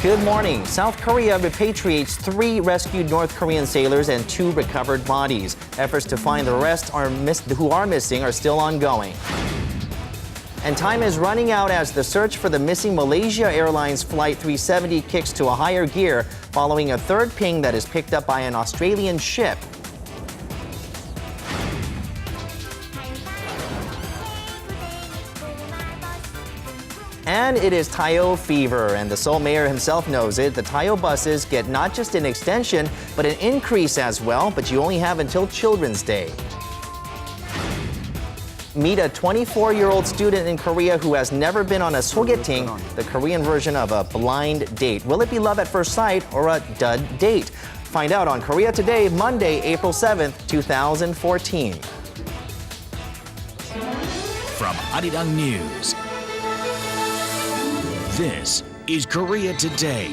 Good morning. South Korea repatriates 3 rescued North Korean sailors and 2 recovered bodies. Efforts to find the rest who are missing are still ongoing. And time is running out as the search for the missing Malaysia Airlines Flight 370 kicks to a higher gear following a third ping that is picked up by an Australian ship. And it is Tayo fever, and the Seoul mayor himself knows it. The Tayo buses get not just an extension, but an increase as well, but you only have until Children's Day. Meet a 24-year-old student in Korea who has never been on a sogeting, the Korean version of a blind date. Will it be love at first sight or a dud date? Find out on Korea Today, Monday, April 7th, 2014. From Arirang News, this is Korea Today.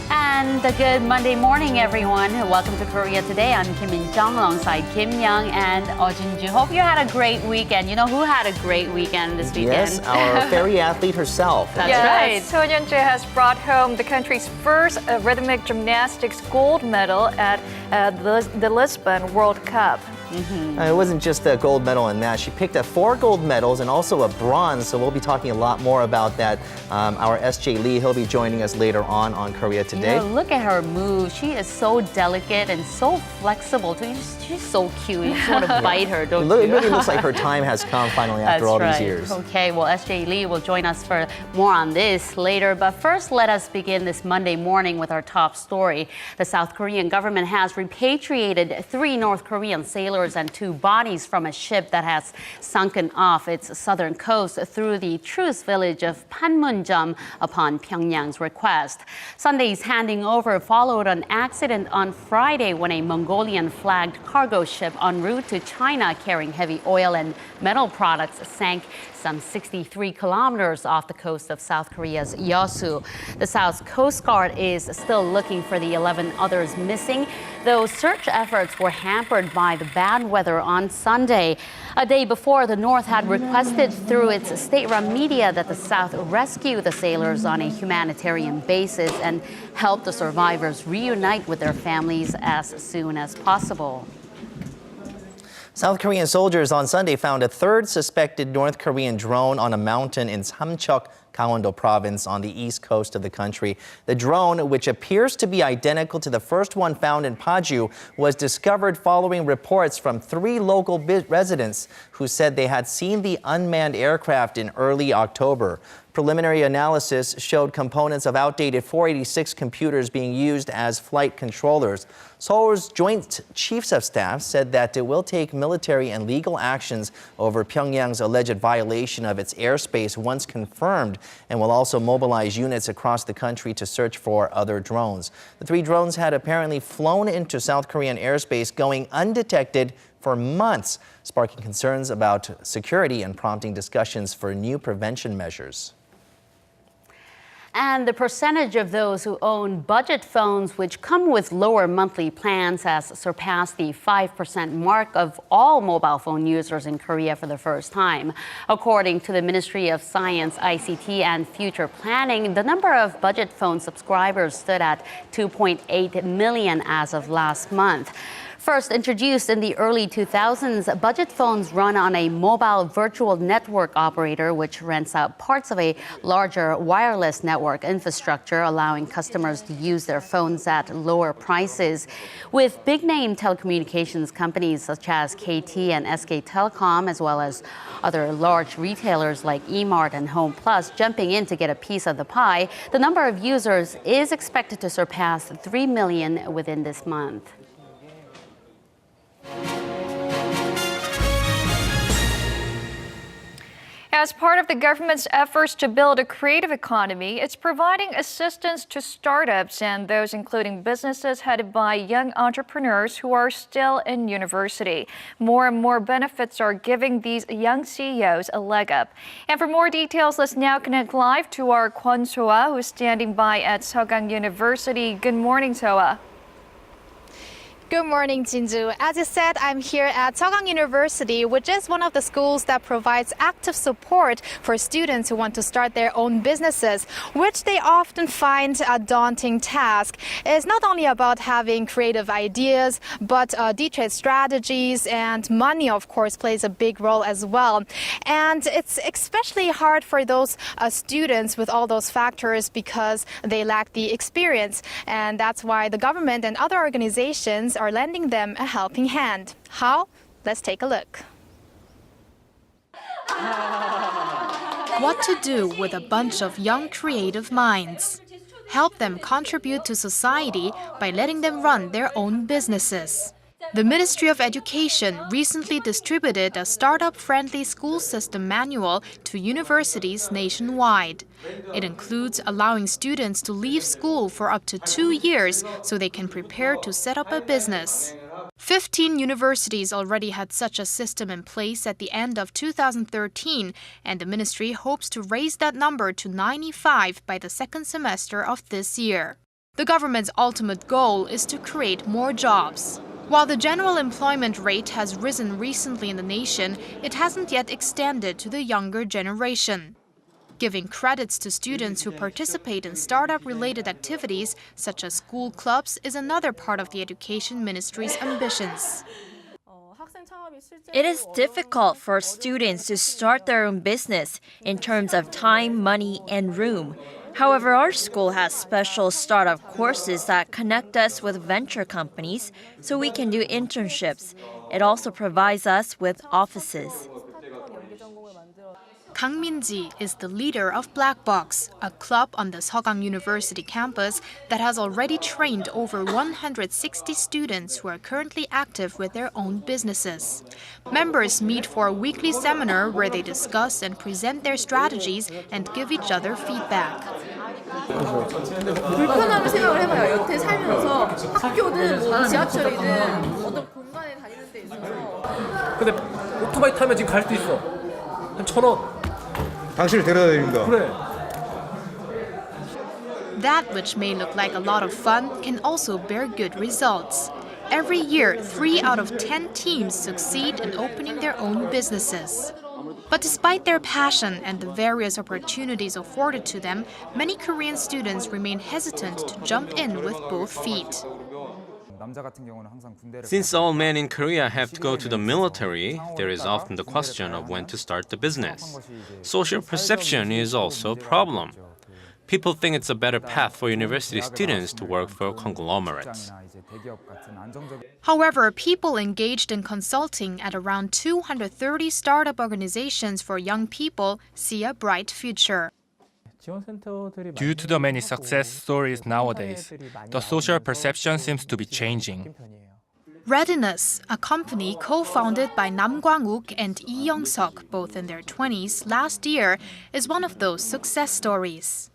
And a good Monday morning, everyone. Welcome to Korea Today. I'm Kim In-jung alongside Kim Young and Oh Jin-ju. Hope you had a great weekend. You know who had a great weekend this weekend? Yes, our ferry athlete herself. That's right. So Yeon-jae has brought home the country's first rhythmic gymnastics gold medal at the Lisbon World Cup. It wasn't just a gold medal in that. She picked up 4 gold medals and also a bronze, so we'll be talking a lot more about that. Our S.J. Lee, he'll be joining us later on Korea Today. You know, look at her move. She is so delicate and so flexible. She's so cute. You sort of bite her, don't you? It really looks like her time has come finally after all these years. Okay, well, S.J. Lee will join us for more on this later. But first, let us begin this Monday morning with our top story. The South Korean government has repatriated 3 North Korean sailors and 2 bodies from a ship that has sunken off its southern coast through the truce village of Panmunjom upon Pyongyang's request. Sunday's handing over followed an accident on Friday when a Mongolian-flagged cargo ship en route to China carrying heavy oil and metal products sank some 63 kilometers off the coast of South Korea's Yeosu. The South Coast Guard is still looking for the 11 others missing, though search efforts were hampered by the bad weather on Sunday. A day before, the North had requested through its state-run media that the South rescue the sailors on a humanitarian basis and help the survivors reunite with their families as soon as possible. South Korean soldiers on Sunday found a 3rd suspected North Korean drone on a mountain in Samcheok, Gangwon-do province on the east coast of the country. The drone, which appears to be identical to the first one found in Paju, was discovered following reports from 3 local residents who said they had seen the unmanned aircraft in early October. Preliminary analysis showed components of outdated 486 computers being used as flight controllers. Seoul's Joint Chiefs of Staff said that it will take military and legal actions over Pyongyang's alleged violation of its airspace once confirmed, and will also mobilize units across the country to search for other drones. The 3 drones had apparently flown into South Korean airspace going undetected for months, sparking concerns about security and prompting discussions for new prevention measures. And the percentage of those who own budget phones, which come with lower monthly plans, has surpassed the 5% mark of all mobile phone users in Korea for the first time. According to the Ministry of Science, ICT, and Future Planning, the number of budget phone subscribers stood at 2.8 million as of last month. First introduced in the early 2000s, budget phones run on a mobile virtual network operator which rents out parts of a larger wireless network infrastructure, allowing customers to use their phones at lower prices. With big-name telecommunications companies such as KT and SK Telecom, as well as other large retailers like eMart and Home Plus jumping in to get a piece of the pie, the number of users is expected to surpass 3 million within this month. As part of the government's efforts to build a creative economy, it's providing assistance to startups and those including businesses headed by young entrepreneurs who are still in university. More and more benefits are giving these young CEOs a leg up. And for more details, let's now connect live to our Kwon Soa, who's standing by at Seogang University. Good morning, Soa. Good morning, Jinju. As you said, I'm here at Seoul University, which is one of the schools that provides active support for students who want to start their own businesses, which they often find a daunting task. It's not only about having creative ideas, but detailed strategies and money, of course, plays a big role as well. And it's especially hard for those students with all those factors because they lack the experience. And that's why the government and other organizations are lending them a helping hand. How? Let's take a look. What to do with a bunch of young creative minds? Help them contribute to society by letting them run their own businesses. The Ministry of Education recently distributed a startup-friendly school system manual to universities nationwide. It includes allowing students to leave school for up to 2 years so they can prepare to set up a business. 15 universities already had such a system in place at the end of 2013, and the ministry hopes to raise that number to 95 by the second semester of this year. The government's ultimate goal is to create more jobs. While the general employment rate has risen recently in the nation, it hasn't yet extended to the younger generation. Giving credits to students who participate in startup-related activities, such as school clubs, is another part of the Education Ministry's ambitions. It is difficult for students to start their own business in terms of time, money, and room. However, our school has special startup courses that connect us with venture companies so we can do internships. It also provides us with offices. Kang Min-ji is the leader of Black Box, a club on the Seoul University campus that has already trained over 160 students who are currently active with their own businesses. Members meet for a weekly seminar where they discuss and present their strategies and give each other feedback. 불편함을 생각을 해봐요. 여태 살면서 학교든 뭐 지하철이든 어떤 공간에 다니는 데 있어서. 근데 오토바이 타면 지금 갈 수도 있어. 한 1,000원. 당신을 데려다 드립니다. 그래. That which may look like a lot of fun can also bear good results. Every year, 3 out of 10 teams succeed in opening their own businesses. But despite their passion and the various opportunities afforded to them, many Korean students remain hesitant to jump in with both feet. Since all men in Korea have to go to the military, there is often the question of when to start the business. Social perception is also a problem. People think it's a better path for university students to work for conglomerates. However, people engaged in consulting at around 230 startup organizations for young people see a bright future. Due to the many success stories nowadays, the social perception seems to be changing. Readiness, a company co-founded by Nam Kwang-wook and Lee Young-seok, both in their 20s, last year, is one of those success stories.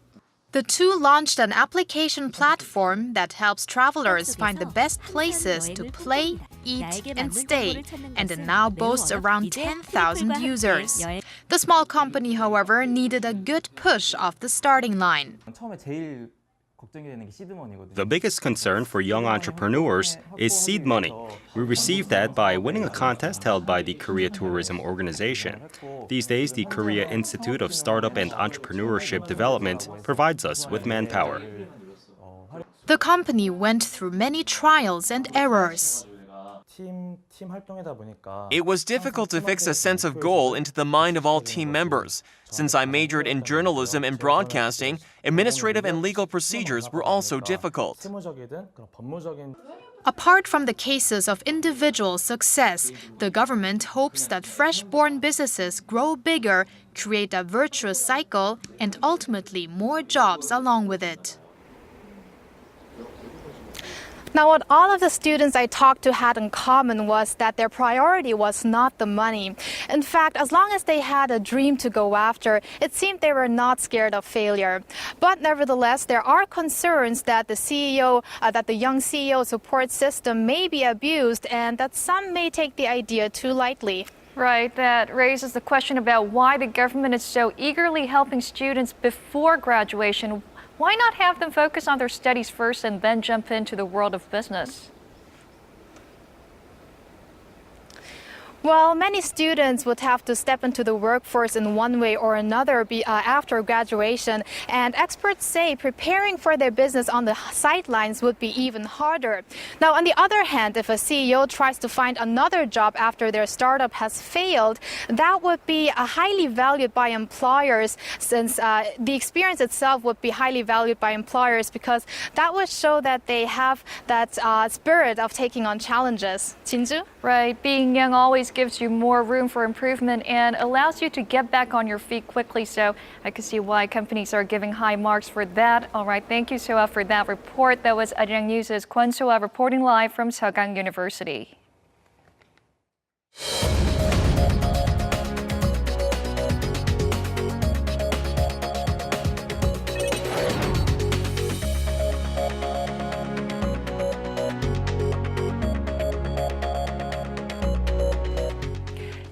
The two launched an application platform that helps travelers find the best places to play, eat, and stay, and it now boasts around 10,000 users. The small company, however, needed a good push off the starting line. The biggest concern for young entrepreneurs is seed money. We received that by winning a contest held by the Korea Tourism Organization. These days, the Korea Institute of Startup and Entrepreneurship Development provides us with manpower. The company went through many trials and errors. It was difficult to fix a sense of goal into the mind of all team members. Since I majored in journalism and broadcasting, administrative and legal procedures were also difficult. Apart from the cases of individual success, the government hopes that fresh-born businesses grow bigger, create a virtuous cycle, and ultimately more jobs along with it. Now, what all of the students I talked to had in common was that their priority was not the money. In fact, as long as they had a dream to go after, it seemed they were not scared of failure. But nevertheless, there are concerns that the young CEO support system may be abused and that some may take the idea too lightly. Right, that raises the question about why the government is so eagerly helping students before graduation. Why not have them focus on their studies first and then jump into the world of business? Well, many students would have to step into the workforce in one way or another after graduation, and experts say preparing for their business on the sidelines would be even harder. Now, on the other hand, if a CEO tries to find another job after their startup has failed, that would be highly valued by employers, since the experience itself would be highly valued by employers because that would show that they have that spirit of taking on challenges. Jinju? Right, being young always gives you more room for improvement and allows you to get back on your feet quickly. So I can see why companies are giving high marks for that. All right, thank you, Soa, for that report. That was Arirang News' Kwon Soa reporting live from Seoul University.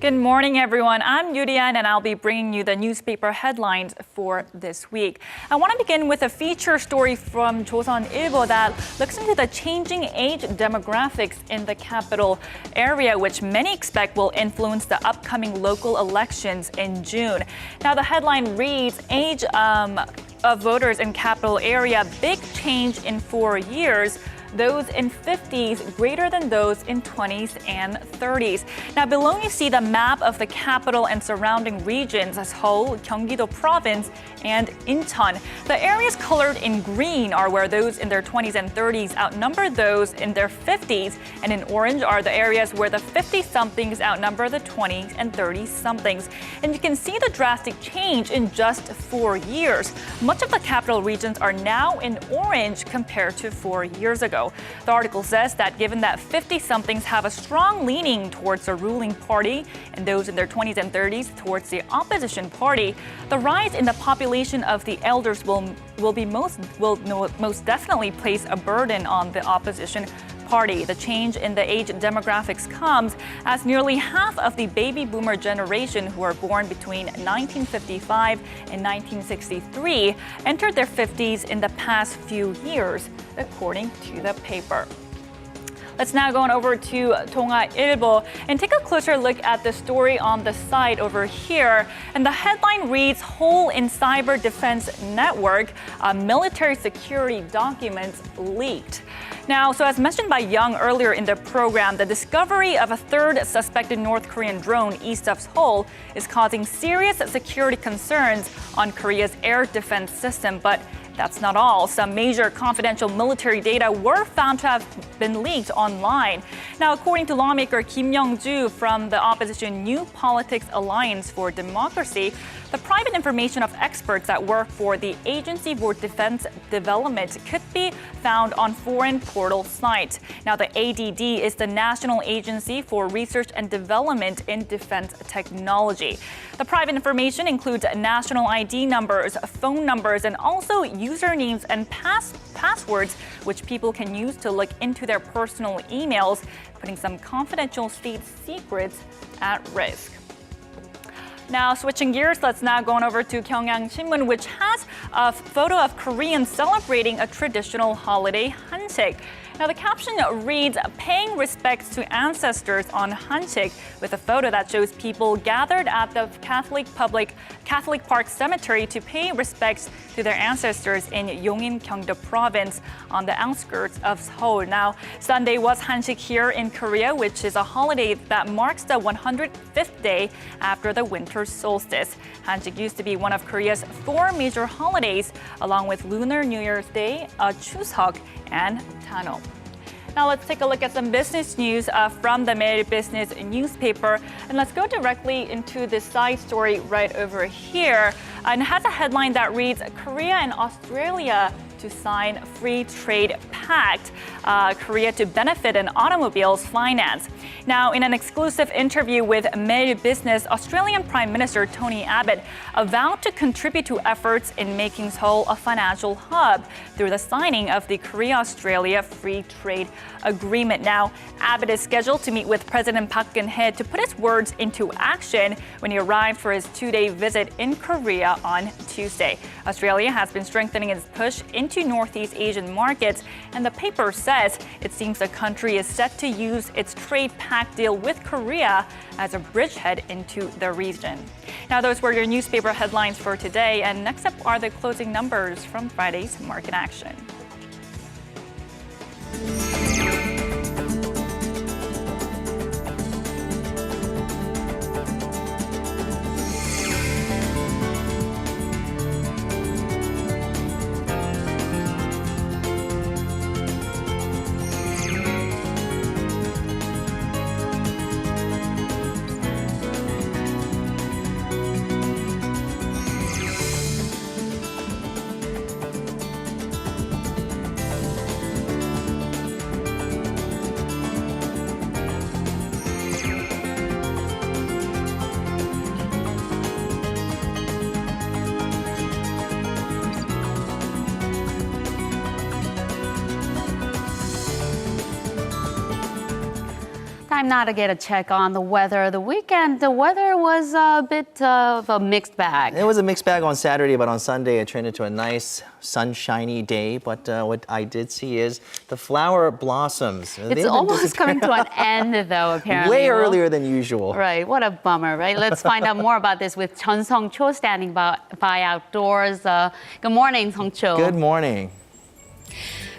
Good morning, everyone. I'm Yurian, and I'll be bringing you the newspaper headlines for this week. I want to begin with a feature story from 조선일보 that looks into the changing age demographics in the capital area, which many expect will influence the upcoming local elections in June. Now, the headline reads, age of voters in capital area, big change in 4 years. Those in 50s greater than those in 20s and 30s. Now, below you see the map of the capital and surrounding regions, Seoul, Gyeonggi-do Province, and Incheon. The areas colored in green are where those in their 20s and 30s outnumber those in their 50s, and in orange are the areas where the 50-somethings outnumber the 20s and 30-somethings. And you can see the drastic change in just 4 years. Much of the capital regions are now in orange compared to 4 years ago. The article says that given that 50-somethings have a strong leaning towards the ruling party and those in their 20s and 30s towards the opposition party, the rise in the population of the elders will most definitely place a burden on the opposition party. The change in the age demographics comes as nearly half of the baby boomer generation who were born between 1955 and 1963 entered their 50s in the past few years, according to the paper. Let's now go on over to 동아일보 and take a closer look at the story on the side over here. And the headline reads, Hole in Cyber Defense Network, military security documents leaked. Now, so as mentioned by Young earlier in the program, the discovery of a third suspected North Korean drone east of Seoul is causing serious security concerns on Korea's air defense system. But that's not all. Some major confidential military data were found to have been leaked online. Now, according to lawmaker Kim Young-ju from the opposition New Politics Alliance for Democracy, the private information of experts that work for the Agency for Defense Development could be found on foreign portal sites. Now, the ADD is the National Agency for Research and Development in Defense Technology. The private information includes national ID numbers, phone numbers, and also usernames and passwords, which people can use to look into their personal emails, putting some confidential state secrets at risk. Now, switching gears, let's now go on over to Gyeongyang Sinmun, which has a photo of Koreans celebrating a traditional holiday, Hansik. Now, the caption reads, paying respects to ancestors on Hansik, with a photo that shows people gathered at the Catholic Park Cemetery to pay respects to their ancestors in Yongin, Gyeonggi-do Province on the outskirts of Seoul. Now, Sunday was Hansik here in Korea, which is a holiday that marks the 105th day after the winter solstice. Hansik used to be one of Korea's 4 major holidays, along with Lunar New Year's Day, Chuseok, and Tano. Now let's take a look at some business news from the Mail Business newspaper. And let's go directly into this side story right over here. And it has a headline that reads, Korea and Australia to sign free trade pact, Korea to benefit in automobiles finance. Now, in an exclusive interview with Mail Business, Australian Prime Minister Tony Abbott vowed to contribute to efforts in making Seoul a financial hub through the signing of the Korea-Australia Free Trade Agreement. Now, Abbott is scheduled to meet with President Park Geun-hye to put his words into action when he arrived for his 2-day visit in Korea on Tuesday. Australia has been strengthening its push into into Northeast Asian markets, and the paper says it seems the country is set to use its trade pact deal with Korea as a bridgehead into the region. Now, those were your newspaper headlines for today, and next up are the closing numbers from Friday's market action. Time now to get a check on the weather. The weekend, the weather was a bit of a mixed bag. It was a mixed bag on Saturday, but on Sunday it turned into a nice sunshiny day. But what I did see is the flower blossoms. It's almost coming to an end, though, apparently. Way earlier than usual. Right. What a bummer, right? Let's find out more about this with Chun Song-cho standing by outdoors. Good morning, Song-cho. Good morning.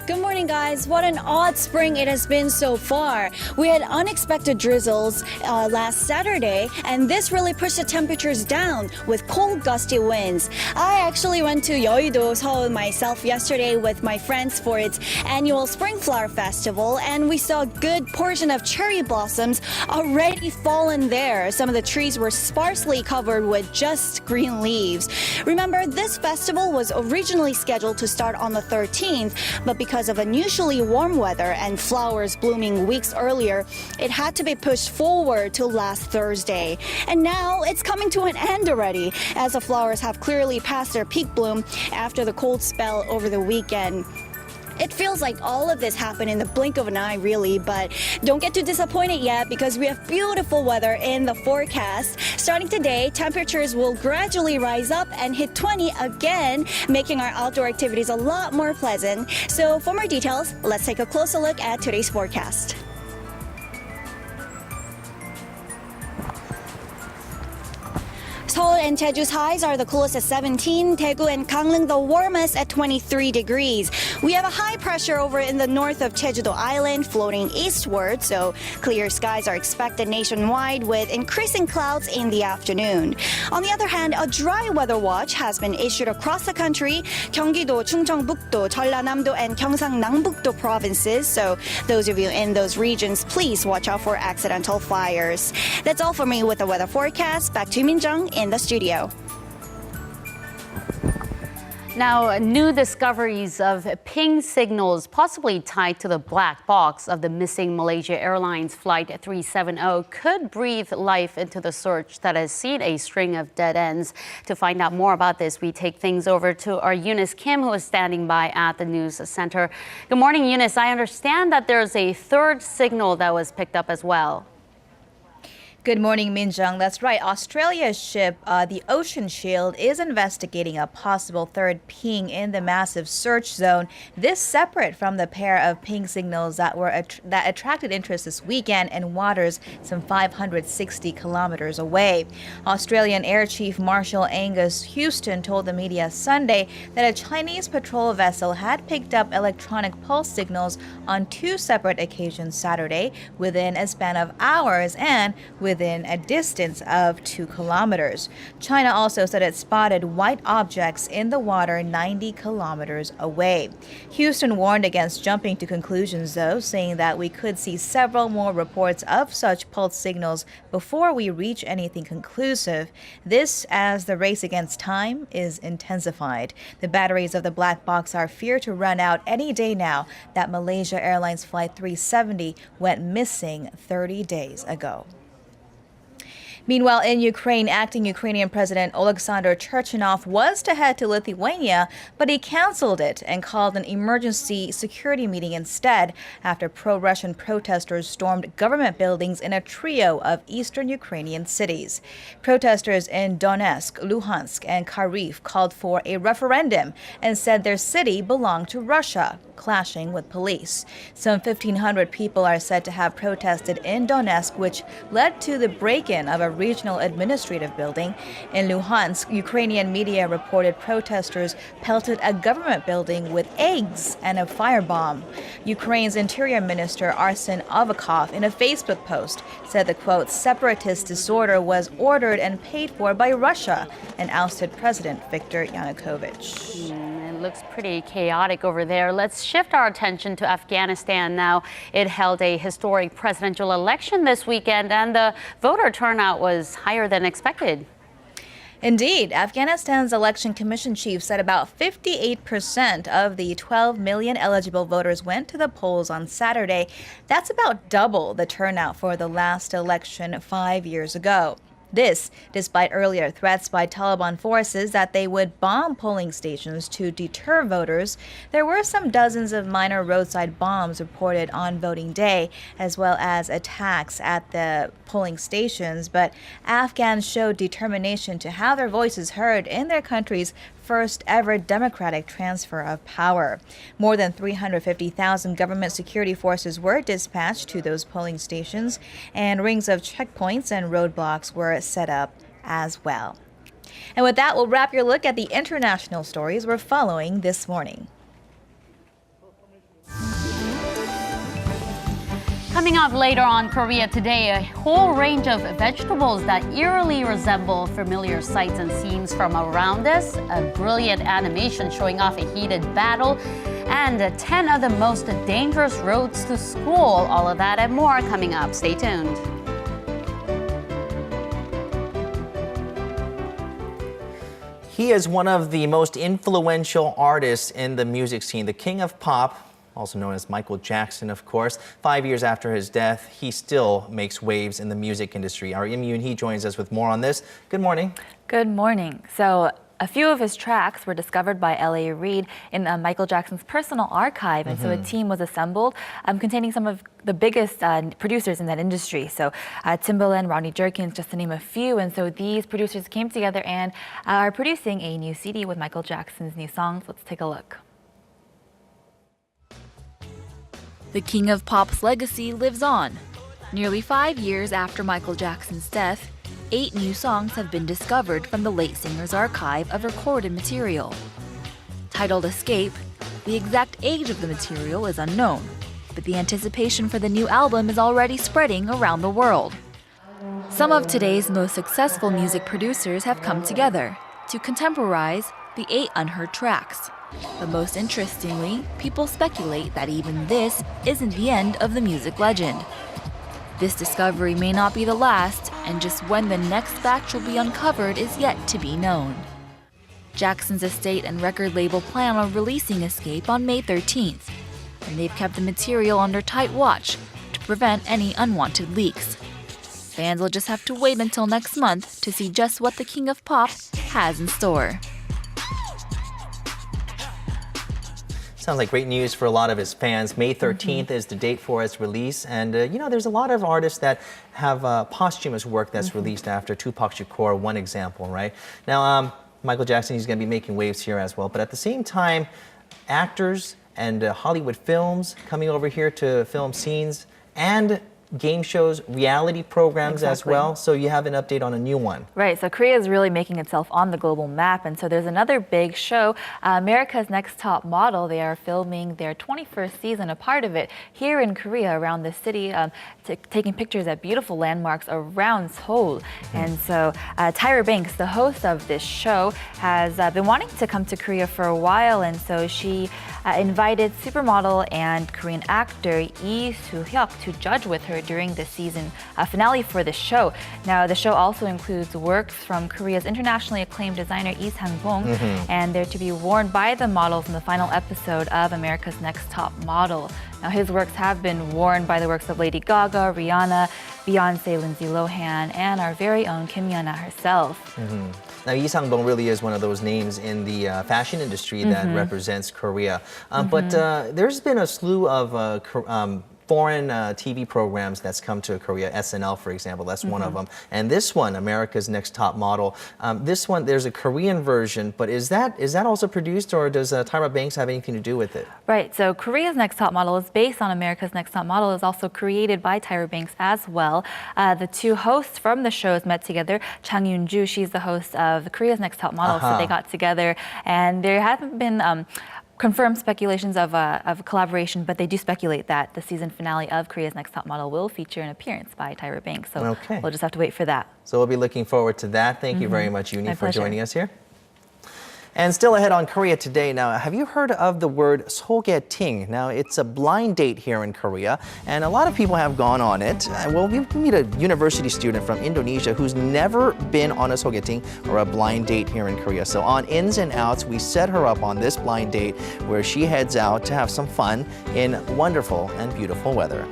Good morning, guys. What an odd spring it has been so far. We had unexpected drizzles last Saturday, and this really pushed the temperatures down with cold, gusty winds. I actually went to Yeouido, Seoul myself yesterday with my friends for its annual Spring Flower Festival, and we saw a good portion of cherry blossoms already fallen there. Some of the trees were sparsely covered with just green leaves. Remember, this festival was originally scheduled to start on the 13th, but because of unusually warm weather and flowers blooming weeks earlier, it had to be pushed forward to last Thursday. And now it's coming to an end already, as the flowers have clearly passed their peak bloom after the cold spell over the weekend. It feels like all of this happened in the blink of an eye, really, but don't get too disappointed yet because we have beautiful weather in the forecast. Starting today, temperatures will gradually rise up and hit 20 again, making our outdoor activities a lot more pleasant. So for more details, let's take a closer look at today's forecast. Seoul and Jeju's highs are the coolest at 17, Daegu and Gangneung the warmest at 23 degrees. We have a high pressure over in the north of Jeju-do Island floating eastward, so clear skies are expected nationwide with increasing clouds in the afternoon. On the other hand, a dry weather watch has been issued across the country, Gyeonggi-do, Chungcheongbuk-do, Jeollanam-do, and Gyeongsang-Nangbuk-do provinces, so those of you in those regions, please watch out for accidental fires. That's all for me with the weather forecast. Back to Min-jung in the studio. Now, new discoveries of ping signals possibly tied to the black box of the missing Malaysia Airlines Flight 370 could breathe life into the search that has seen a string of dead ends. To find out more about this, we take things over to our Eunice Kim, who is standing by at the news center. Good morning, Eunice. I understand that there's a third signal that was picked up as well. Good morning, Min-jung. That's right. Australia's ship, the Ocean Shield, is investigating a possible third ping in the massive search zone. This separate from the pair of ping signals that attracted interest this weekend in waters some 560 kilometers away. Australian Air Chief Marshal Angus Houston told the media Sunday that a Chinese patrol vessel had picked up electronic pulse signals on two separate occasions Saturday within a span of hours and within a distance of 2 kilometers. China also said it spotted white objects in the water 90 kilometers away. Houston warned against jumping to conclusions, though, saying that we could see several more reports of such pulse signals before we reach anything conclusive. This as the race against time is intensified. The batteries of the black box are feared to run out any day now that Malaysia Airlines Flight 370 went missing 30 days ago. Meanwhile, in Ukraine, acting Ukrainian President Oleksandr Turchinov was to head to Lithuania, but he canceled it and called an emergency security meeting instead after pro-Russian protesters stormed government buildings in a trio of eastern Ukrainian cities. Protesters in Donetsk, Luhansk, and Kharkiv called for a referendum and said their city belonged to Russia, clashing with police. Some 1,500 people are said to have protested in Donetsk, which led to the break-in of a regional administrative building. In Luhansk, Ukrainian media reported protesters pelted a government building with eggs and a firebomb. Ukraine's Interior Minister Arsen Avakov, in a Facebook post, said the, quote, separatist disorder was ordered and paid for by Russia and ousted President Viktor Yanukovych. It looks pretty chaotic over there. Let's shift our attention to Afghanistan now. It held a historic presidential election this weekend, and the voter turnout was higher than expected. Indeed, Afghanistan's election commission chief said about 58% of the 12 million eligible voters went to the polls on Saturday. That's about double the turnout for the last election 5 years ago. This, despite earlier threats by Taliban forces that they would bomb polling stations to deter voters. There were some dozens of minor roadside bombs reported on voting day, as well as attacks at the polling stations. But Afghans showed determination to have their voices heard in their country's first ever democratic transfer of power. More than 350,000 government security forces were dispatched to those polling stations, and rings of checkpoints and roadblocks were set up as well. And with that, we'll wrap your look at the international stories we're following this morning. Coming up later on Korea Today, a whole range of vegetables that eerily resemble familiar sights and scenes from around us, a brilliant animation showing off a heated battle, and 10 of the most dangerous roads to school. All of that and more coming up. Stay tuned. He is one of the most influential artists in the music scene, the king of pop, also known as Michael Jackson, of course. 5 years after his death, he still makes waves in the music industry. Our Im Yoon-hee joins us with more on this. Good morning. Good morning. So a few of his tracks were discovered by L.A. Reid in Michael Jackson's personal archive, and so a team was assembled containing some of the biggest producers in that industry. So Timbaland, Rodney Jerkins, just to name a few. And so these producers came together and are producing a new CD with Michael Jackson's new songs. Let's take a look. The King of Pop's legacy lives on. Nearly 5 years after Michael Jackson's death, 8 new songs have been discovered from the late singer's archive of recorded material. Titled Escape, the exact age of the material is unknown, but the anticipation for the new album is already spreading around the world. Some of today's most successful music producers have come together to contemporize the 8 unheard tracks. But most interestingly, people speculate that even this isn't the end of the music legend. This discovery may not be the last, and just when the next batch will be uncovered is yet to be known. Jackson's estate and record label plan on releasing Escape on May 13th, and they've kept the material under tight watch to prevent any unwanted leaks. Fans will just have to wait until next month to see just what the King of Pop has in store. Sounds like great news for a lot of his fans. May 13th is the date for its release. And, you know, there's a lot of artists that have posthumous work that's released after. Tupac Shakur, one example, right? Now, Michael Jackson, he's going to be making waves here as well. But at the same time, actors and Hollywood films coming over here to film scenes and game shows, reality programs as well. So you have an update on a new one. Right, so Korea is really making itself on the global map. And so there's another big show, America's Next Top Model. They are filming their 21st season, a part of it, here in Korea around the city, taking pictures at beautiful landmarks around Seoul. And so Tyra Banks, the host of this show, has been wanting to come to Korea for a while. And so she invited supermodel and Korean actor Lee Soo-hyuk to judge with her during the season finale for the show. Now, the show also includes works from Korea's internationally acclaimed designer Lee Sang-bong, and they're to be worn by the models in the final episode of America's Next Top Model. Now, his works have been worn by the works of Lady Gaga, Rihanna, Beyonce, Lindsay Lohan, and our very own Kim Yeona herself. Now, Lee Sang-bong really is one of those names in the fashion industry that represents Korea. But there's been a slew of foreign TV programs that's come to Korea. SNL, for example, that's one of them. And this one, America's Next Top Model, this one, there's a Korean version, but is that also produced, or does Tyra Banks have anything to do with it? Right, so Korea's Next Top Model is based on America's Next Top Model, is also created by Tyra Banks as well. The two hosts from the shows met together. Chang Yoon-ju, she's the host of Korea's Next Top Model, so they got together, and there haven't been confirmed speculations of collaboration, but they do speculate that the season finale of Korea's Next Top Model will feature an appearance by Tyra Banks. So we'll just have to wait for that. So we'll be looking forward to that. Thank you very much, Uni, for joining us here. And still ahead on Korea Today. Now, have you heard of the word sogeting? Now, it's a blind date here in Korea, and a lot of people have gone on it. Well, we meet a university student from Indonesia who's never been on a sogeting or a blind date here in Korea. So on Ins and Outs, we set her up on this blind date where she heads out to have some fun in wonderful and beautiful weather.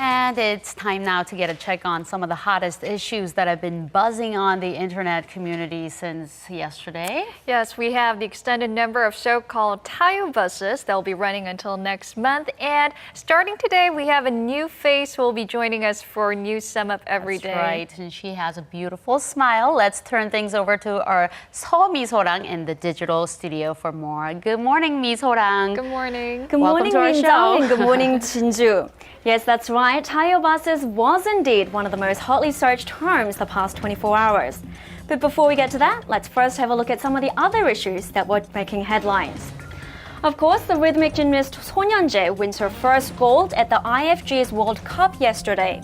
And it's time now to get a check on some of the hottest issues that have been buzzing on the internet community since yesterday. Yes, we have the extended number of so-called Taeyo buses that will be running until next month. And starting today, we have a new face who will be joining us for News Sum Up every day. That's right, and she has a beautiful smile. Let's turn things over to our Seo Mi-sorang in the digital studio for more. Good morning, Mi-sorang. Good morning. Good morning, Min-jung, and good morning, Jinju. Yes, that's right. Taeyo buses was indeed one of the most hotly searched terms the past 24 hours. But before we get to that, let's first have a look at some of the other issues that were making headlines. Of course, the rhythmic gymnast Sonyeonjae wins her first gold at the IFG's World Cup yesterday.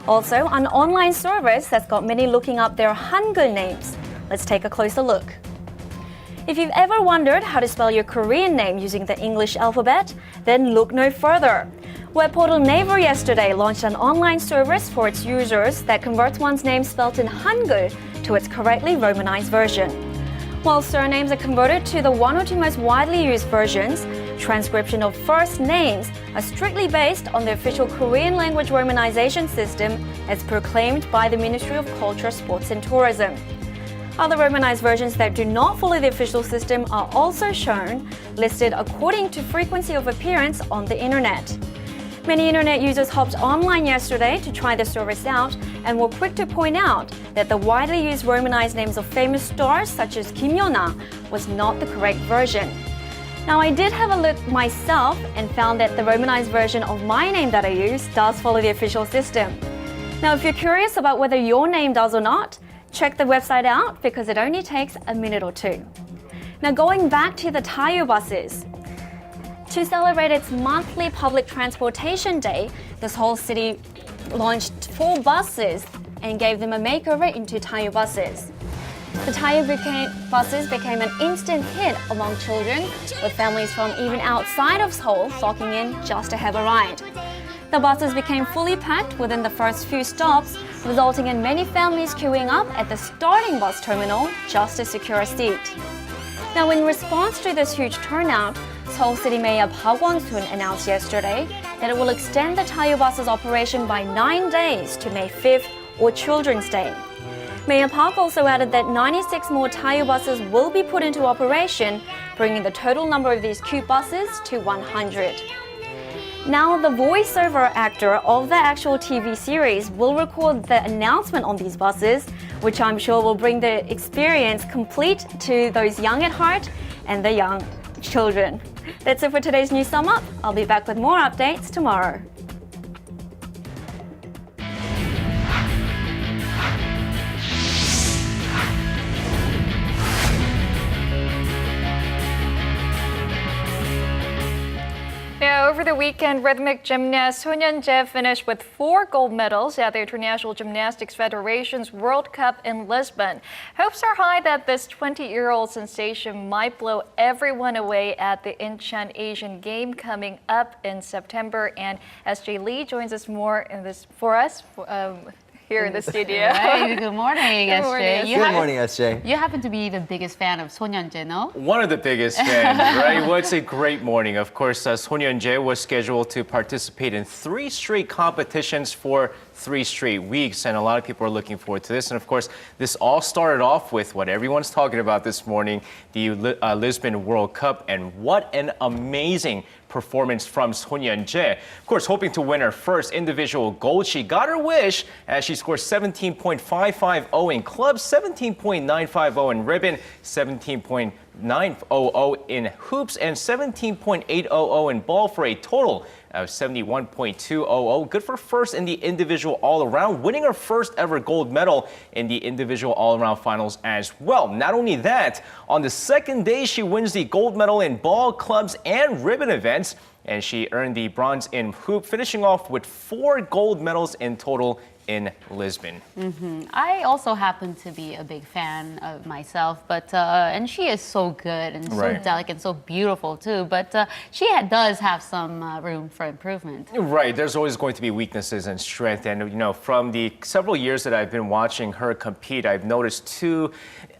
Also, an online service that's got many looking up their Hangeul names. Let's take a closer look. If you've ever wondered how to spell your Korean name using the English alphabet, then look no further. Web portal Naver yesterday launched an online service for its users that converts one's name spelled in Hangeul to its correctly Romanized version. While surnames are converted to the one or two most widely used versions, transcription of first names are strictly based on the official Korean language Romanization system as proclaimed by the Ministry of Culture, Sports and Tourism. Other Romanized versions that do not follow the official system are also shown, listed according to frequency of appearance on the internet. Many internet users hopped online yesterday to try the service out and were quick to point out that the widely used Romanized names of famous stars such as Kim Yeona was not the correct version. Now, I did have a look myself and found that the Romanized version of my name that I use does follow the official system. Now, if you're curious about whether your name does or not, check the website out because it only takes a minute or two. Now, going back to the Taeyo buses. To celebrate its monthly public transportation day, the Seoul city launched 4 buses and gave them a makeover into Taeyo buses. The Taeyo buses became an instant hit among children, with families from even outside of Seoul flocking in just to have a ride. The buses became fully packed within the first few stops, resulting in many families queuing up at the starting bus terminal just to secure a seat. Now, in response to this huge turnout, Seoul City Mayor Park Kwon-soon announced yesterday that it will extend the Taeyo buses operation by 9 days to May 5th or Children's Day. Mayor Park also added that 96 more Taeyo buses will be put into operation, bringing the total number of these cute buses to 100. Now, the voiceover actor of the actual TV series will record the announcement on these buses, which I'm sure will bring the experience complete to those young at heart and the young children. That's it for today's News Sum Up. I'll be back with more updates tomorrow. Now, over over the weekend, rhythmic gymnast Son Yeon-jae finished with 4 gold medals at the International Gymnastics Federation's World Cup in Lisbon. Hopes are high that this 20-year-old sensation might blow everyone away at the Incheon Asian Game coming up in September. And SJ Lee joins us more in this for us. Here in the studio. Right. Good morning, Good SJ. morning. Good morning, SJ. You happen to be the biggest fan of Son Yeon-jae, no? One of the biggest fans, right? Well, it's a great morning. Of course, Son Yeon-jae was scheduled to participate in 3 straight competitions for 3 straight weeks, and a lot of people are looking forward to this. And of course, this all started off with what everyone's talking about this morning, the Lisbon World Cup, and what an amazing performance from Son Yeon-jae. Of course, hoping to win her first individual gold. She got her wish as she scored 17.550 in club, 17.950 in ribbon, 17.900 in hoops, and 17.800 in ball for a total of 71.200. Good for first in the individual all-around, winning her first ever gold medal in the individual all-around finals as well. Not only that, on the second day, she wins the gold medal in ball, clubs, and ribbon events, and she earned the bronze in hoop, finishing off with 4 gold medals in total in Lisbon. I also happen to be a big fan of myself, but and she is so good and so delicate and so beautiful too, but she does have some room for improvement. Right, there's always going to be weaknesses and strength, and you know, from the several years that I've been watching her compete, I've noticed 2,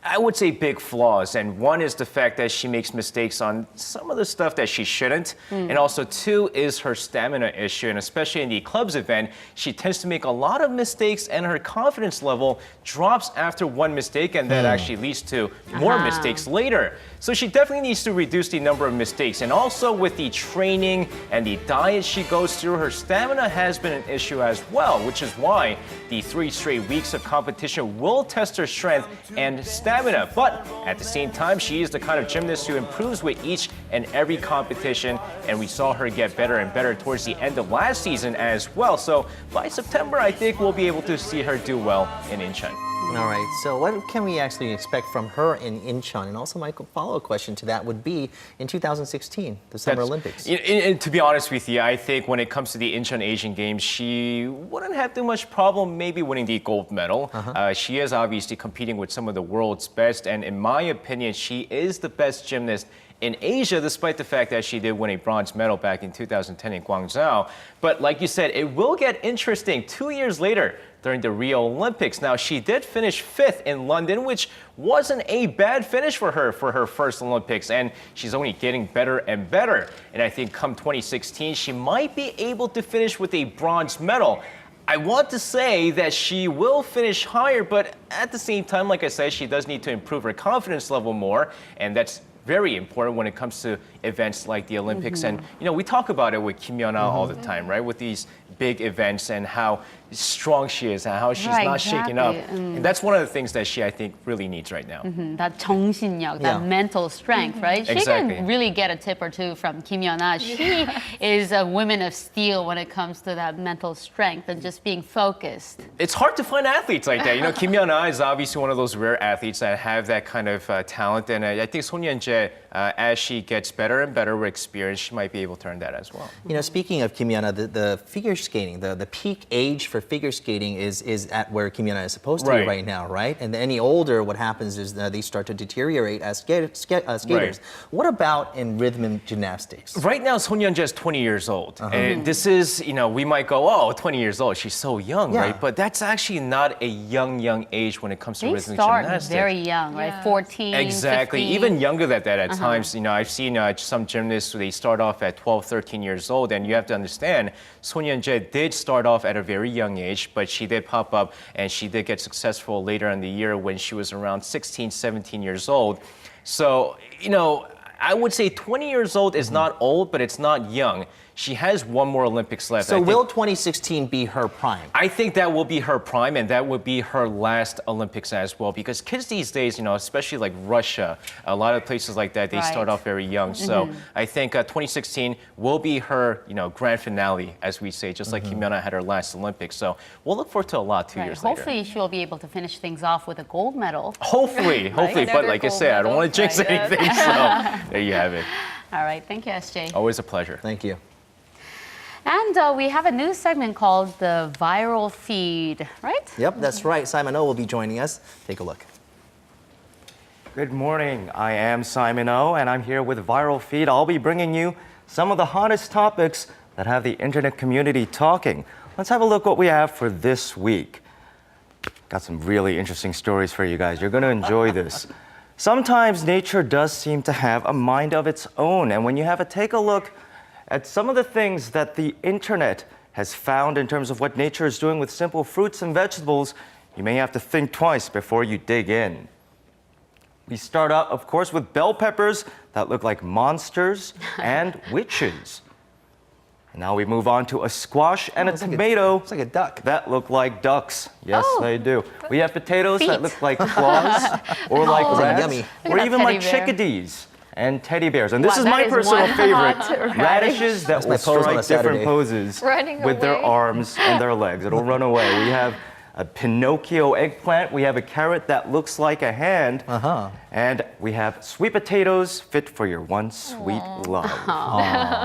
I would say, big flaws, and one is the fact that she makes mistakes on some of the stuff that she shouldn't, and also 2 is her stamina issue, and especially in the clubs event, she tends to make a lot of mistakes, and her confidence level drops after 1 mistake, and that actually leads to more mistakes later. So she definitely needs to reduce the number of mistakes, and also with the training and the diet she goes through, her stamina has been an issue as well, which is why the 3 straight weeks of competition will test her strength and stamina. But at the same time, she is the kind of gymnast who improves with each and every competition, and we saw her get better and better towards the end of last season as well. So by September, I think we'll be able to see her do well in Incheon. All right, so what can we actually expect from her in Incheon? And also my follow-up question to that would be in 2016, the Summer Olympics. And to be honest with you, I think when it comes to the Incheon Asian Games, she wouldn't have too much problem maybe winning the gold medal. She is obviously competing with some of the world's best, and in my opinion, she is the best gymnast in Asia, despite the fact that she did win a bronze medal back in 2010 in Guangzhou. But like you said, it will get interesting 2 years later during the Rio Olympics. Now, she did finish 5th in London, which wasn't a bad finish for her first Olympics, and she's only getting better and better. And I think come 2016, she might be able to finish with a bronze medal. I want to say that she will finish higher, but at the same time, like I said, she does need to improve her confidence level more, and that's very important when it comes to events like the Olympics. And, you know, we talk about it with Kim Yeon-ah all the time, right? With these big events and how strong she is and how she's not shaken up. And that's one of the things that she, I think, really needs right now. That 정신력, that mental strength, right? She can really get a tip or two from Kim Yeon-ah. She is a woman of steel when it comes to that mental strength and just being focused. It's hard to find athletes like that. You know, Kim Yeon-ah is obviously one of those rare athletes that have that kind of talent. And I think Son Yeon-jae, as she gets better and better with experience, she might be able to earn that as well. You know, speaking of Kim Yeon-ah, the figure skating, the peak age for figure skating is at where Kim Yeon-ah is supposed to be right now, right? And any older, what happens is they start to deteriorate as skaters. What about in rhythm and gymnastics? Right now, Son Yeon-jae is 20 years old. And this is, you know, we might go, oh, 20 years old, she's so young, right? But that's actually not a young age when it comes to rhythmic gymnastics. They start very young, right? 14, Exactly, 15. even younger than that at times. You know, I've seen some gymnasts, they start off at 12, 13 years old, and you have to understand, Son Yeon-jae did start off at a very young age, but she did pop up and she did get successful later in the year when she was around 16, 17 years old. So, you know, I would say 20 years old is not old, but it's not young. She has one more Olympics left. So will 2016 be her prime? I think that will be her prime, and that would be her last Olympics as well. Because kids these days, you know, especially like Russia, a lot of places like that, they start off very young. So I think 2016 will be her, you know, grand finale, as we say, just like Kim Yeon-ah had her last Olympics. So we'll look forward to a lot 2 years later. Hopefully she'll be able to finish things off with a gold medal. Hopefully, hopefully. But like I said, I don't want to jinx anything. So there you have it. All right, thank you, SJ. Always a pleasure. Thank you. And we have a new segment called the Viral Feed, right? Yep, that's right. Simon O will be joining us. Take a look. Good morning. I am Simon O, and I'm here with Viral Feed. I'll be bringing you some of the hottest topics that have the internet community talking. Let's have a look what we have for this week. Got some really interesting stories for you guys. You're going to enjoy this. Sometimes nature does seem to have a mind of its own, and when you have a take a look at some of the things that the internet has found in terms of what nature is doing with simple fruits and vegetables, you may have to think twice before you dig in. We start out, of course, with bell peppers that look like monsters and witches. And now we move on to a squash and a tomato. It's like a duck. That look like ducks. Yes, they do. We have potatoes that look like claws or like rats, yummy. or even like chickadees and teddy bears. And this is my personal favorite. Radishes that will strike different poses with their arms and their legs. It'll run away. We have a Pinocchio eggplant. We have a carrot that looks like a hand. And we have sweet potatoes fit for your one sweet love.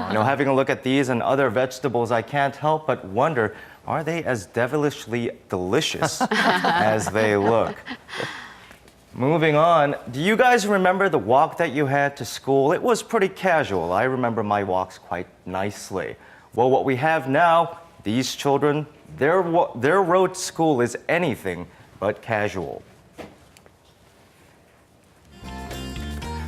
You know, having a look at these and other vegetables, I can't help but wonder, are they as devilishly delicious as they look? Moving on, do you guys remember the walk that you had to school? It was pretty casual. I remember my walks quite nicely. Well, what we have now, these children, their road to school is anything but casual.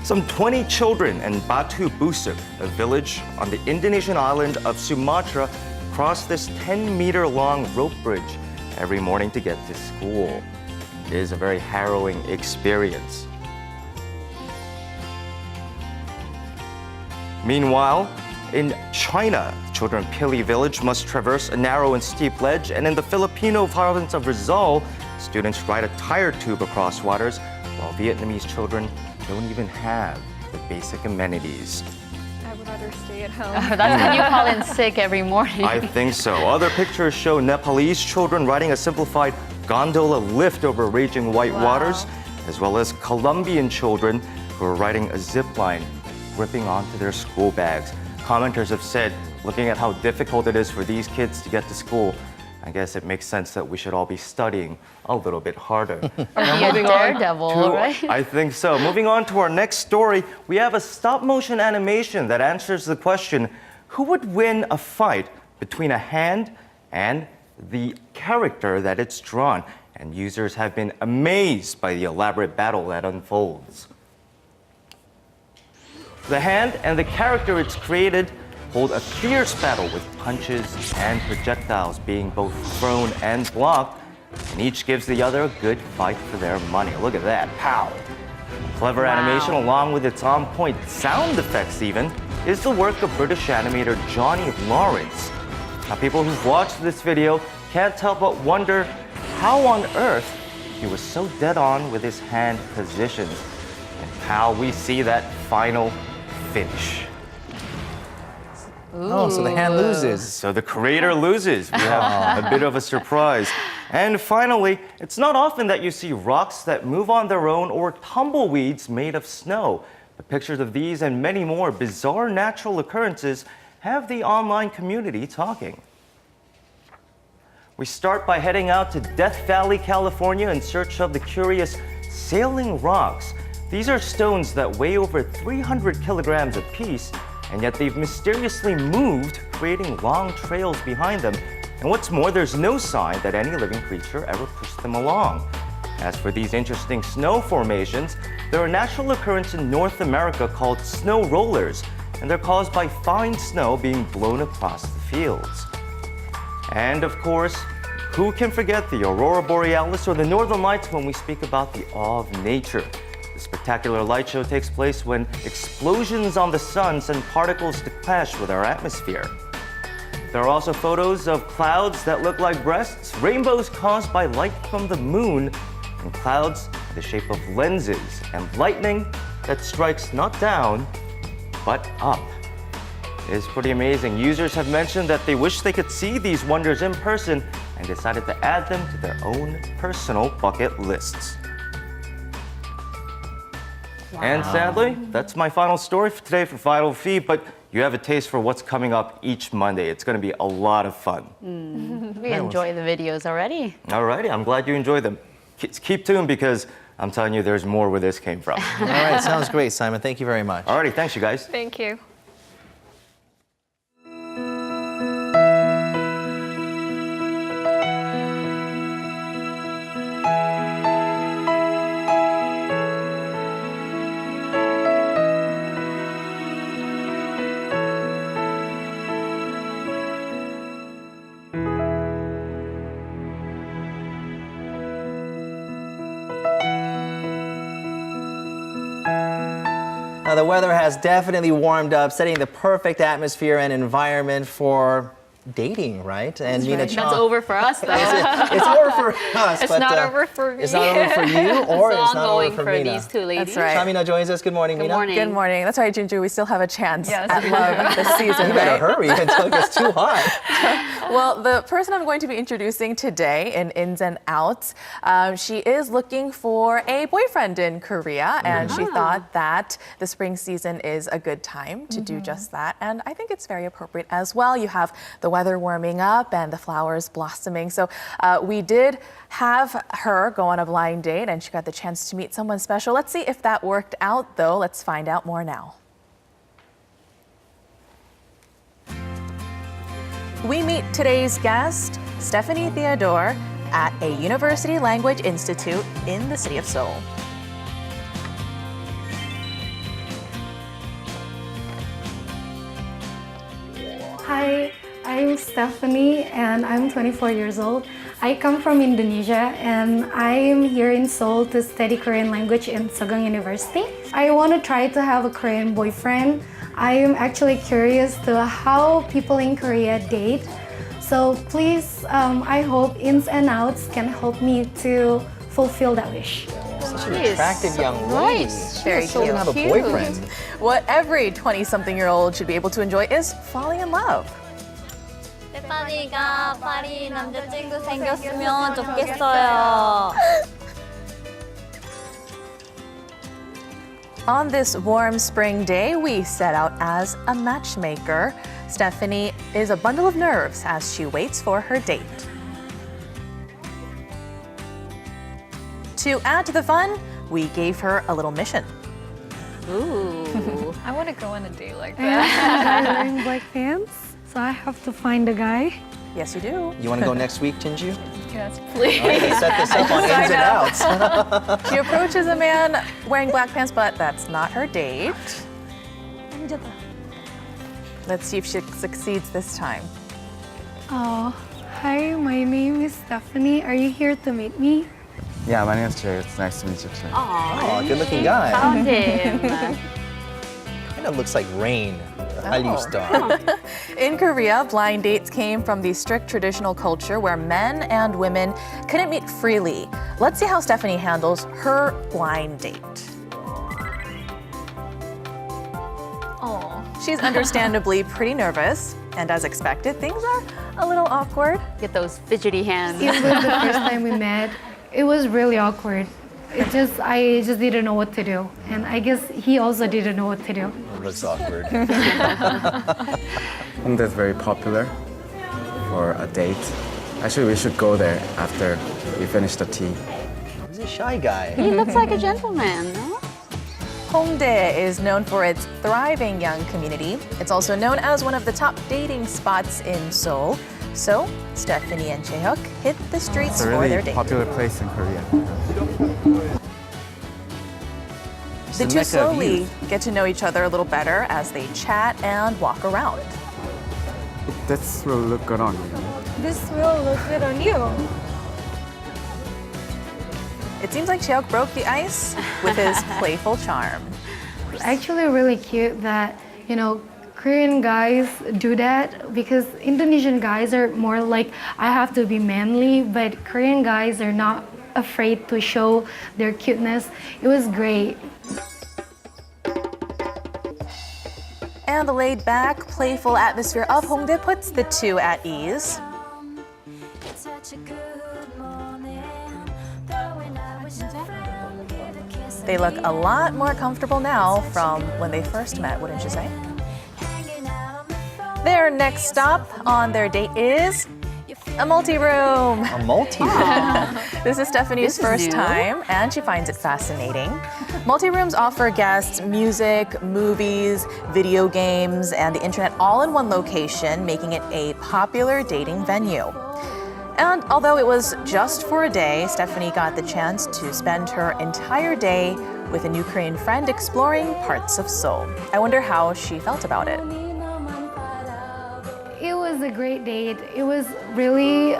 Some 20 children in Batu Busuk, a village on the Indonesian island of Sumatra, cross this 10-meter-long rope bridge every morning to get to school. It is a very harrowing experience. Meanwhile, in China, children in Pili village must traverse a narrow and steep ledge, and in the Filipino province of Rizal, students ride a tire tube across waters, while Vietnamese children don't even have the basic amenities. I would rather stay at home. That's when you call in sick every morning. I think so. Other pictures show Nepalese children riding a simplified gondola lift over raging white waters, as well as Colombian children who are riding a zip line, gripping onto their school bags. Commenters have said, looking at how difficult it is for these kids to get to school, I guess it makes sense that we should all be studying a little bit harder. Now, moving Daredevil, right? I think so. Moving on to our next story, we have a stop-motion animation that answers the question, who would win a fight between a hand and the character that it's drawn? And users have been amazed by the elaborate battle that unfolds. The hand and the character it's created hold a fierce battle with punches and projectiles being both thrown and blocked, and each gives the other a good fight for their money. Look at that, pow! Clever animation along with its on-point sound effects even is the work of British animator Johnny Lawrence. Now, people who've watched this video can't help but wonder how on earth he was so dead on with his hand positions and how we see that final finish. Oh, so the hand loses. So the creator loses. We have a bit of a surprise. And finally, it's not often that you see rocks that move on their own or tumbleweeds made of snow. The pictures of these and many more bizarre natural occurrences have the online community talking. We start by heading out to Death Valley, California in search of the curious sailing rocks. These are stones that weigh over 300 kilograms apiece, and yet they've mysteriously moved, creating long trails behind them. And what's more, there's no sign that any living creature ever pushed them along. As for these interesting snow formations, they're a natural occurrence in North America called snow rollers, and they're caused by fine snow being blown across the fields. And of course, who can forget the aurora borealis or the northern lights when we speak about the awe of nature? The spectacular light show takes place when explosions on the sun send particles to clash with our atmosphere. There are also photos of clouds that look like breasts, rainbows caused by light from the moon, and clouds in the shape of lenses, and lightning that strikes not down, but up. It is pretty amazing. Users have mentioned that they wish they could see these wonders in person and decided to add them to their own personal bucket lists. And sadly, that's my final story for today for Viral Feed, but you have a taste for what's coming up each Monday. It's going to be a lot of fun. We enjoy the videos already. Alrighty, I'm glad you enjoyed them. Keep tuned because I'm telling you there's more where this came from. All right, sounds great, Simon. Thank you very much. Alrighty, thanks you guys. Thank you. Now, the weather has definitely warmed up, setting the perfect atmosphere and environment for dating, right? And Mina Chong. That's over for us, though. It's over for us. It's not over for me. It's not over for you, or it's not over for Mina. these two ladies. That's right. Shamina joins us. Good morning, Mina. Good morning. Good morning. That's right, Junju. We still have a chance Yes. at love this season, You better right? hurry until it gets too hot. Well, the person I'm going to be introducing today in Ins and Outs, she is looking for a boyfriend in Korea, and she thought that the spring season is a good time to do just that. And I think it's very appropriate as well. You have the weather warming up and the flowers blossoming. So we did have her go on a blind date, and she got the chance to meet someone special. Let's see if that worked out, though. Let's find out more now. We meet today's guest, Stephanie Theodore, at a University Language Institute in the city of Seoul. Hi, I'm Stephanie and I'm 24 years old. I come from Indonesia and I am here in Seoul to study Korean language in Seoul University. I want to try to have a Korean boyfriend. I am actually curious to how people in Korea date. So please, I hope Ins and Outs can help me to fulfill that wish. Such an attractive young lady. Very She doesn't have a boyfriend. What every 20-something-year-old should be able to enjoy is falling in love. 스테파니가 파리 남자친구 생겼으면 좋겠어요. On this warm spring day, we set out as a matchmaker. Stephanie is a bundle of nerves as she waits for her date. To add to the fun, we gave her a little mission. Ooh. I want to go on a date like I'm that. wearing black pants, so I have to find a guy. Yes, you do. You want to go next week, Tinju? Yes, please. All right, let's set this up on Ins and Outs. She approaches a man wearing black pants, but that's not her date. Let's see if she succeeds this time. Oh, hi, my name is Stephanie. Are you here to meet me? Yeah, my name is Jay. It's nice to meet you too. Oh, good-looking guy. Found him. Kind of looks like Rain, the Hallyu star. In Korea, blind dates came from the strict traditional culture where men and women couldn't meet freely. Let's see how Stephanie handles her blind date. Oh. She's understandably pretty nervous, and as expected, things are a little awkward. Get those fidgety hands. Even the first time we met, it was really awkward. I just didn't know what to do. And I guess he also didn't know what to do. It looks awkward. Hongdae is very popular for a date. Actually, we should go there after we finish the tea. He's a shy guy. He looks like a gentleman, no? Hongdae is known for its thriving young community. It's also known as one of the top dating spots in Seoul. So, Stephanie and Jaehyuk hit the streets It's a for their really date. popular place in Korea. The two slowly get to know each other a little better as they chat and walk around. This will look good on you. This will look good on you. It seems like Jaehyuk broke the ice with his playful charm. It's actually really cute that, Korean guys do that because Indonesian guys are more like, I have to be manly, but Korean guys are not afraid to show their cuteness. It was great. And the laid-back, playful atmosphere of Hongdae puts the two at ease. They look a lot more comfortable now from when they first met, wouldn't you say? Their next stop on their date is a multi-room. A multi-room. This is Stephanie's first time, and she finds it fascinating. Multi-rooms offer guests music, movies, video games, and the internet all in one location, making it a popular dating venue. And although it was just for a day, Stephanie got the chance to spend her entire day with a new Korean friend exploring parts of Seoul. I wonder how she felt about it. It was a great date. It was really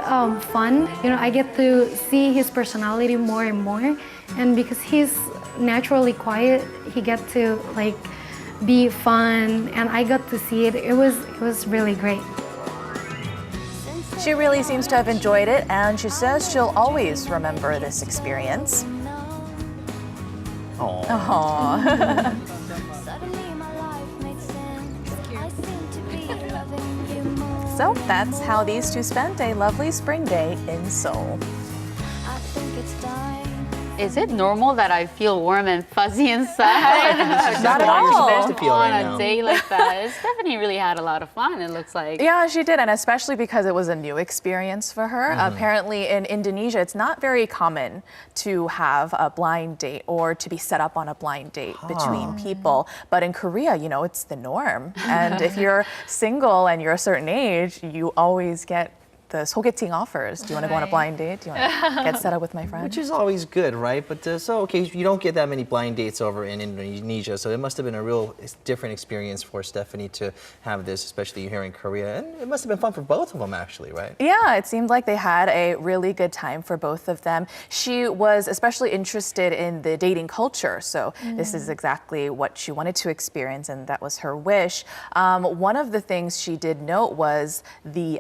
fun. You know, I get to see his personality more and more. And because he's naturally quiet, he get to like be fun, and I got to see it. It was really great. She really seems to have enjoyed it, and she says she'll always remember this experience. Aww. So that's how these two spent a lovely spring day in Seoul. Is it normal that I feel warm and fuzzy inside? Not at all. Supposed to feel On right a now. day like that. Stephanie really had a lot of fun, it looks like. Yeah, she did, and especially because it was a new experience for her. Apparently in Indonesia, it's not very common to have a blind date or to be set up on a blind date between people. But in Korea, you know, it's the norm. And if you're single and you're a certain age, you always get the 소개팅 offers. Do you want to go on a blind date? Do you want to get set up with my friend? Which is always good, right? But okay, you don't get that many blind dates over in Indonesia, so it must have been a real different experience for Stephanie to have this, especially here in Korea. And it must have been fun for both of them, actually, right? Yeah, it seemed like they had a really good time for both of them. She was especially interested in the dating culture, so this is exactly what she wanted to experience, and that was her wish. One of the things she did note was the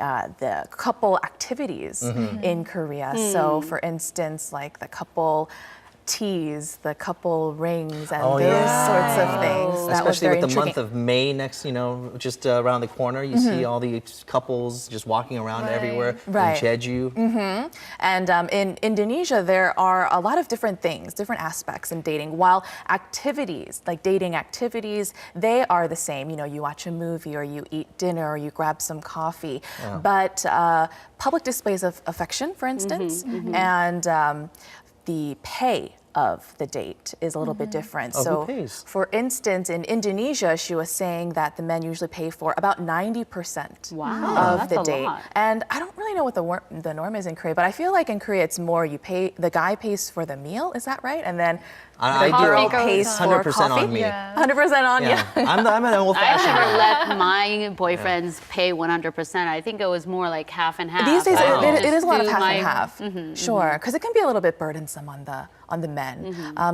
couple activities in Korea. So, for instance, like the couple teas, the couple rings, and those sorts of things. That was Especially very with the intriguing. month of May next, you know, just around the corner, you see all these couples just walking around everywhere in Jeju. And in Indonesia, there are a lot of different things, different aspects in dating. While activities, like dating activities, they are the same. You know, you watch a movie or you eat dinner or you grab some coffee. But public displays of affection, for instance, and the pay of the date is a little bit different. Who pays? For instance, in Indonesia, she was saying that the men usually pay for about 90% of the date. And I don't really know what the norm is in Korea, but I feel like in Korea it's more the guy pays for the meal, is that right? And then the girl pays for 100% coffee. on me. 100% on you. I'm an I old-fashioned never guy. let my boyfriends pay 100%. I think it was more like half and half. These days, it is a lot of do half my- and half. Sure, because it can be a little bit burdensome on the men.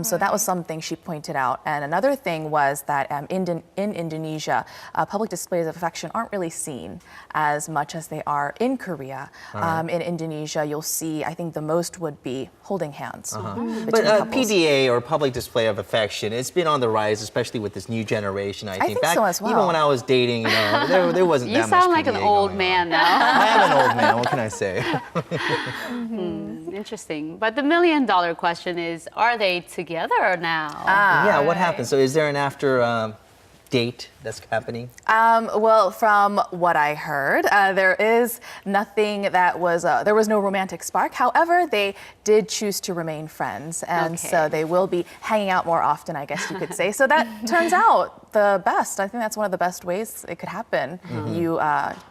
So that was something she pointed out. And another thing was that in Indonesia, public displays of affection aren't really seen as much as they are in Korea. In Indonesia, you'll see, I think the most would be holding hands. But PDA, or public display of affection, it's been on the rise, especially with this new generation. I think so as well. Even when I was dating, you know, there wasn't You that much sound like an PDA old going man on. now. I am an old man. What can I say? Interesting. But the million-dollar question is, are they together now? Yeah, what happened? So is there an after date that's happening? Well, from what I heard, there is nothing that was, there was no romantic spark. However, they did choose to remain friends. And so they will be hanging out more often, I guess you could say. So that turns out the best. I think that's one of the best ways it could happen. You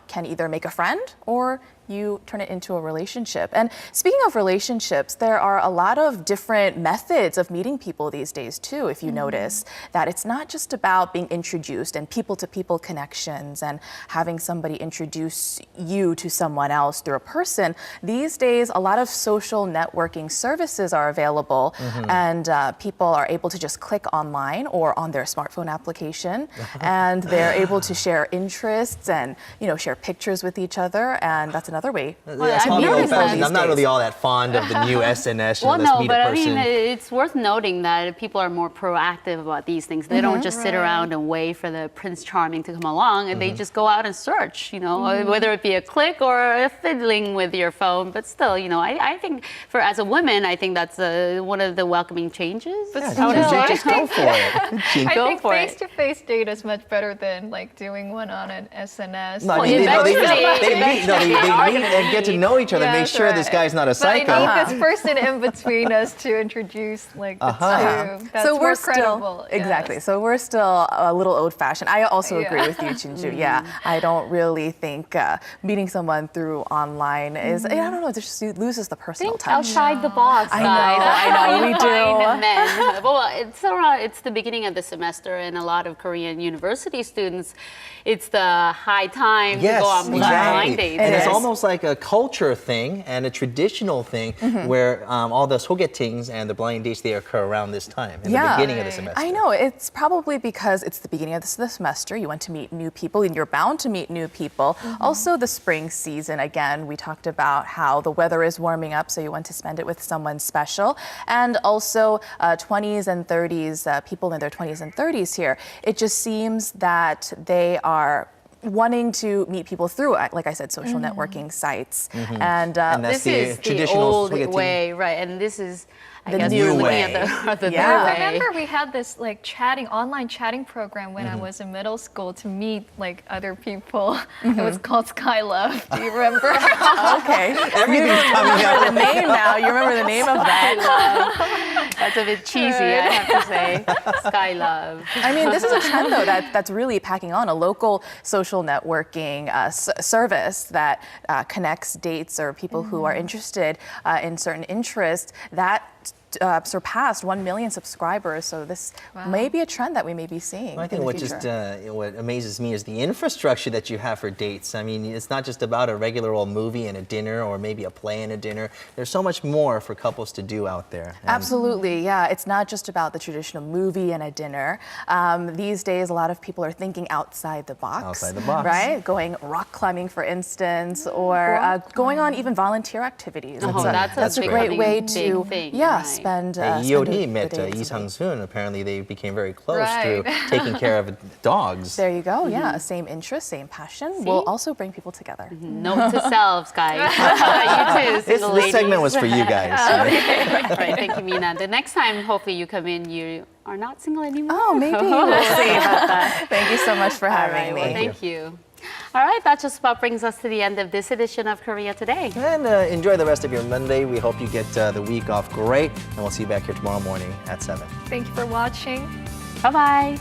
can either make a friend or you turn it into a relationship. And speaking of relationships, there are a lot of different methods of meeting people these days too, if you notice that it's not just about being introduced and people-to-people connections and having somebody introduce you to someone else through a person. These days, a lot of social networking services are available, and people are able to just click online or on their smartphone application, and they're able to share interests and, you know, share pictures with each other, and that's another way. That's probably old-fashioned. I'm not really all that fond of the new SNS. Well, let's no, meet but a I person. mean, it's worth noting that people are more proactive about these things. They don't just sit around and wait for the Prince Charming to come along, and they just go out and search, whether it be a click or a fiddling with your phone. But still, I think as a woman, I think that's one of the welcoming changes. But Just go for it. I think face-to-face date is much better than like doing one on an SNS. No, they meet and get to know each other, make sure this guy's not a psycho. But I need this person in between us to introduce like the two. That's so we're more still credible. exactly. So we're still a little old-fashioned. I also agree with you, Jinju. Yeah, I don't really think meeting someone through online is. I don't know. It just loses the personal touch. Outside the box, guys. I know. We do. Men. Well, it's the beginning of the semester, and a lot of Korean university students, it's the high time to go on blind dates. And it's almost like a culture thing and a traditional thing where all the sogetings and the blind dates, they occur around this time, in the beginning of the semester. I know. It's probably because it's the beginning of the semester. You want to meet new people, and you're bound to meet new people. Also, the spring season, again, we talked about how the weather is warming up, so you want to spend it with someone special. And also 20s and 30s, people in their 20s and 30s here, it just seems that they are wanting to meet people through, like I said, social networking sites. And this is the old way, right? And this is the new way. I remember we had this like online chatting program when I was in middle school to meet like other people. It was called Sky Love. Do you remember? Okay. Everything's coming out. You remember the name now. You remember the name of that. That's a bit cheesy, I have to say. Sky Love. I mean, this is a trend, though, that's really packing on. A local social networking service that connects dates or people who are interested in certain interests. That surpassed 1 million subscribers, so this may be a trend that we may be seeing. I think what amazes me is the infrastructure that you have for dates. I mean, it's not just about a regular old movie and a dinner or maybe a play and a dinner. There's so much more for couples to do out there. Absolutely, yeah. It's not just about the traditional movie and a dinner. These days, a lot of people are thinking outside the box. Outside the box. Right? Going rock climbing, for instance, or going on even volunteer activities. That's a great way to spend EOD met Lee Sang-soon. Apparently, they became very close through taking care of dogs. There you go. Yeah, same interest, same passion will also bring people together. Note to selves, guys. You too, single this segment was for you guys. Right. Thank you, Mina. The next time, hopefully, you come in, you are not single anymore. Oh, maybe. We'll see about that. Thank you so much for having me. Well, thank you. All right, that just about brings us to the end of this edition of Korea Today. And enjoy the rest of your Monday. We hope you get the week off great. And we'll see you back here tomorrow morning at 7. Thank you for watching. Bye-bye.